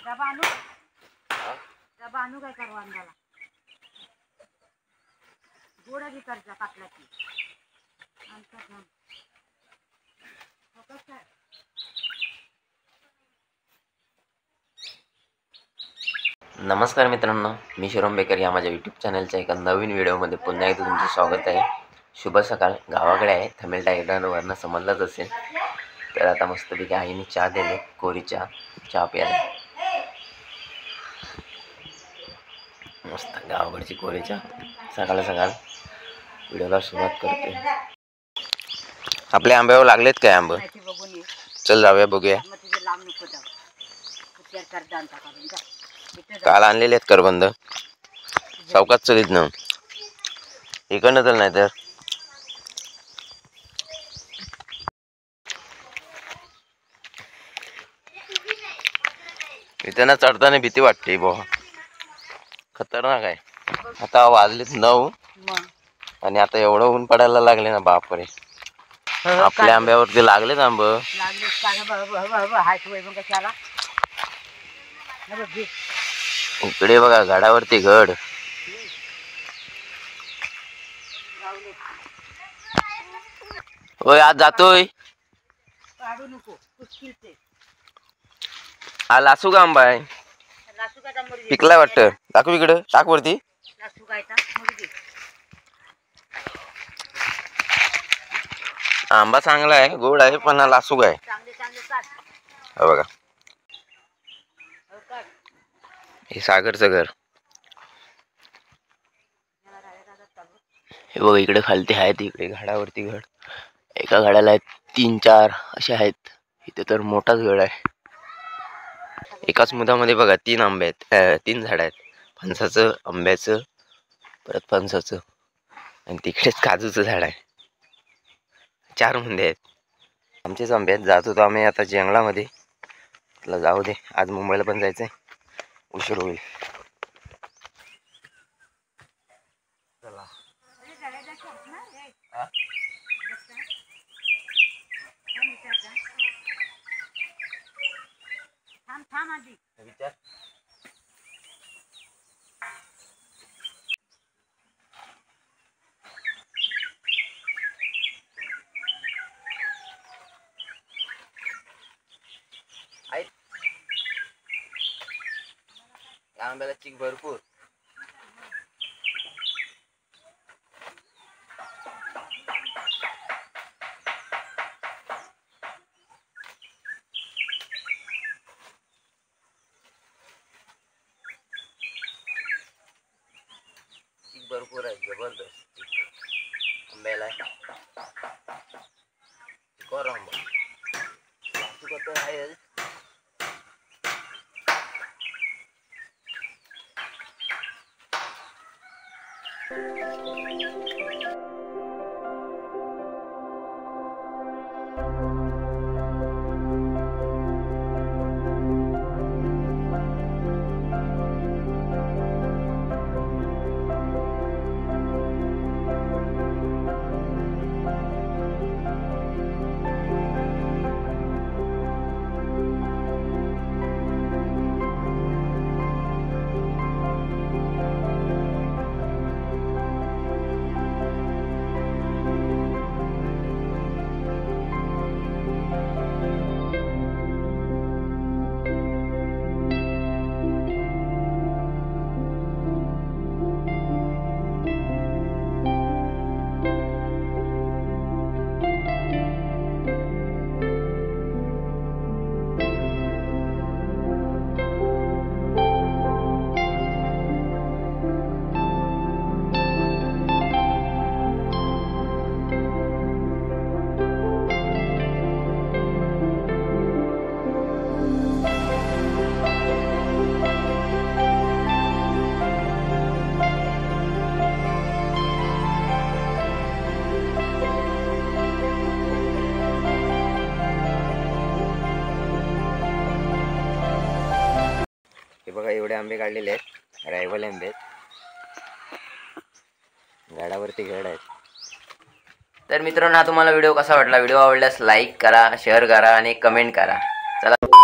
डबा आणू काय करवांदाला गोडा बी करजा काटल्याची आमचा थांब नमस्कार मित्रांनो, मी शिरोम बेकर या माझ्या यूट्यूब चॅनलच्या एका नवीन व्हिडिओमध्ये पुन्हा एकदा तुमचं स्वागत आहे. शुभ सकाळ. गावाकडे आहे, थंबनेल टायटलवरनं समजलंच असेल. तर आता मस्तपैकी आईने चहा दिले, कोरी चहा प्यायला. मस्त गावाकडची कोरी चहा. सकाळ सकाळ व्हिडिओला सुरुवात करते. आपल्या आंब्यावर लागलेत काय आंब? चल जाऊया बघूया. काल आणलेले आहेत करबंद. चौकात चलीत ना इकडनं तर नाही तर इथं ना चढताना भीती वाटते बुवा, खतरनाक आहे. आता वाजलेत 9 आणि आता एवढं ऊन पडायला लागले ना बापरे. आपल्या आंब्यावरती लागलेत आंब. इकडे बघा घडावरती घड. होय आज जातोय. हा लासूगा आंबा आहे, पिकलाय वाटतं. दाखव इकडं, टाक वरती. आंबा चांगला आहे, गोड आहे, पण हा लासूगा आहे. बघा हे सागरचं घर. हे बघा इकडे खालती आहेत, इकडे घडावरती घड. एका घडाला 3-4 असे आहेत. इथे तर मोठाच घड आहे. एकाच मुदामध्ये बघा 3 आंबे आहेत, 3 झाड आहेत. फणसाचं, आंब्याचं, परत फणसाचं आणि तिकडेच काजूचं झाड आहे. 4 मुंदे आहेत. आमचेच आंबे आहेत. जात होतो आम्ही आता जंगलामध्ये. त्याला जाऊ दे, आज मुंबईला पण जायचंय, उशीर होईल. चला विचार. आंब्याला चिक भरपूर. चिक भरपूर आहे, जबरदस्त आंब्याला. कोर आंबा तू आहे. बघा एवढे आंबे काढलेले आहेत, रायवल आंबे आहेत. झाडावरती घड आहेत. तर मित्रांनो, तुम्हाला व्हिडिओ कसा वाटला? व्हिडिओ आवडल्यास लाईक करा, शेअर करा आणि कमेंट करा. चला.